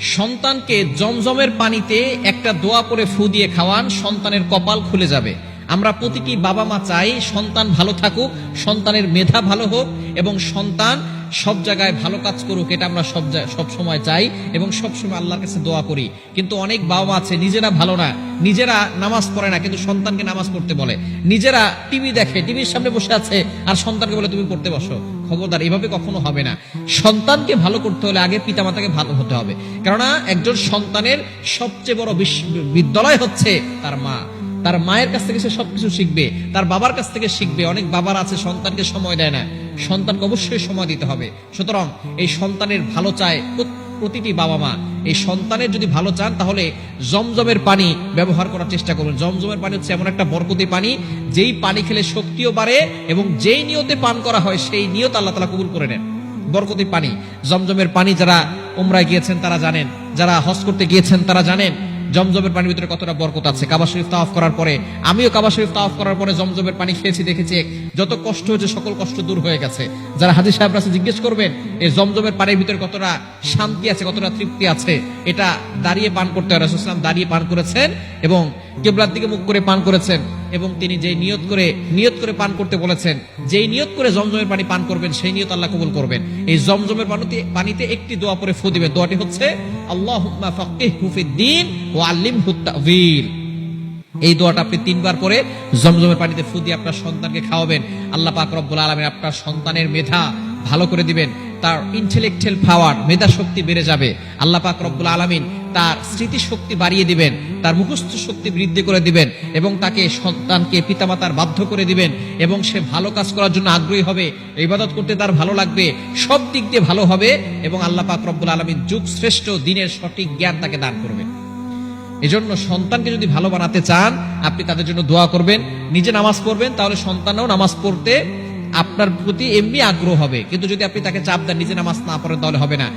সন্তানকে জমজমের পানিতে একটা দোয়া পরে ফু দিয়ে খাওয়ান, সন্তানের কপাল খুলে যাবে। আমরা প্রতিটি বাবা মা চাই সন্তান ভালো থাকুক, সন্তানের মেধা ভালো হোক এবং সন্তান সব জায়গায় ভালো কাজ করুক, এটা আমরা সব সময় চাই এবং সব সময় আল্লাহর কাছে দোয়া করি। কিন্তু অনেক বাবা মা আছে নিজেরা ভালো না, নিজেরা নামাজ পড়ে না, কিন্তু সন্তানকে নামাজ পড়তে বলে। নিজেরা টিভি দেখে, টিভির সামনে বসে আছে আর সন্তানকে বলে তুমি পড়তে বসো। খবরদার, এভাবে কখনো হবে না। সন্তানকে ভালো করতে হলে আগে পিতামাতাকে ভালো হতে হবে। কেননা একজন সন্তানের সবচেয়ে বড় বিদ্যালয় হচ্ছে তার মা। তার মায়ের কাছ থেকে সে সবকিছু শিখবে, তার বাবার কাছ থেকে শিখবে। অনেক বাবার আছে সন্তানকে সময় দেয় না, সন্তানকে অবশ্যই সময় দিতে হবে। সুতরাং এই সন্তানের ভালো চায় প্রতিটি বাবা মা। এই সন্তানের যদি ভালো চান তাহলে জমজমের পানি ব্যবহার করার চেষ্টা করুন। জমজমের পানি হচ্ছে এমন একটা বরকতি পানি, যেই পানি খেলে শক্তিও বাড়ে এবং যেই নিয়তে পান করা হয় সেই নিয়ত আল্লাহ তাআলা কবুল করে নেন। বরকতি পানি, জমজমের পানি যারা উমরায় গিয়েছেন তারা জানেন, যারা হজ করতে গিয়েছেন তারা জানেন জমজমের পানির ভিতরে কতটা বরকত আছে। কাবা শরীফ তাওয়াফ করার পরে, আমিও কাবা শরীফ তাওয়াফ করার পরে জমজমের পানি খেয়েছি, দেখেছি যত কষ্ট হয়েছে সকল কষ্ট দূর হয়ে গেছে। যারা হাজী সাহেবরা আছে জিজ্ঞেস করবেন এই জমজমের পানির ভিতরে কতটা শান্তি আছে, কতটা তৃপ্তি আছে। এটা দাঁড়িয়ে পান করতে হয়। রাসূল সাল্লাল্লাহু আলাইহি ওয়াসাল্লাম দাঁড়িয়ে পান করেছেন এবং কিবলার দিকে মুখ করে পান করেছেন এবং তিনি যেই নিয়ত করে পান করতে বলেছেন, যেই নিয়ত করে জমজমের পানি পান করবেন সেই নিয়ত আল্লাহ কবুল করবেন। এই জমজমের পানিতে একটি দোয়া পরে ফু দিবেন। দোয়াটি হচ্ছে আল্লাহুম্মা ফাক্কিহহু ফিদ-দীন ওয়া আল্লিমহু তা'ওয়ীল। এই দোয়াটা আপনি 3 বার পরে জমজমের পানিতে ফু দিয়ে আপনার সন্তানকে খাওয়াবেন। আল্লাহ পাক রব্বুল আলামিন আপনার সন্তানের মেধা ভালো করে দিবেন, তার ইন্টেলেকচুয়াল পাওয়ার, মেধা শক্তি বেড়ে যাবে। আল্লাহ পাক রব্বুল আলামিন তার স্মৃতি শক্তি বাড়িয়ে দিবেন, তার মুখস্থ শক্তি বৃদ্ধি করে দিবেন এবং তাকে সন্তানকে পিতামাতার বাধ্য করে দিবেন এবং সে ভালো কাজ করার জন্য আগ্রহী হবে, ইবাদত করতে তার ভালো লাগবে, সব দিক দিয়ে ভালো হবে এবং আল্লাহ পাক রব্বুল আলামিন যুগ শ্রেষ্ঠ দিনের সঠিক জ্ঞান তাকে দান করবেন। এজন্য সন্তানকে যদি ভালো বানাতে চান আপনি তাদের জন্য দোয়া করবেন, নিজে নামাজ পড়বেন, তাহলে সন্তানও নামাজ পড়তে আপনার প্রতি এমনি আগ্রহ হবে। কিন্তু যদি আপনি তাকে চাপ দেন নিজে নামাজ না পড়েন তাহলে হবে না।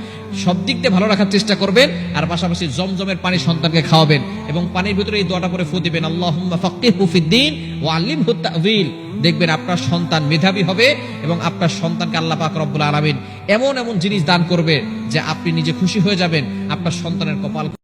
সব দিক দিয়ে ভালো রাখার চেষ্টা করবেন আর পাশাপাশি জমজমের পানি সন্তানকে খাওয়াবেন এবং পানির ভিতরে এই দোয়াটা পরে ফু দিবেন, আল্লাহুম্মা ফাক্কিহহু ফিদ-দীন ওয়া আল্লিমহু তা'ওয়ীল। দেখবেন আপনার সন্তান মেধাবী হবে এবং আপনার সন্তানকে আল্লাহ পাক রব্বুল আলামিন এমন এমন জিনিস দান করবে যে আপনি নিজে খুশি হয়ে যাবেন, আপনার সন্তানের কপাল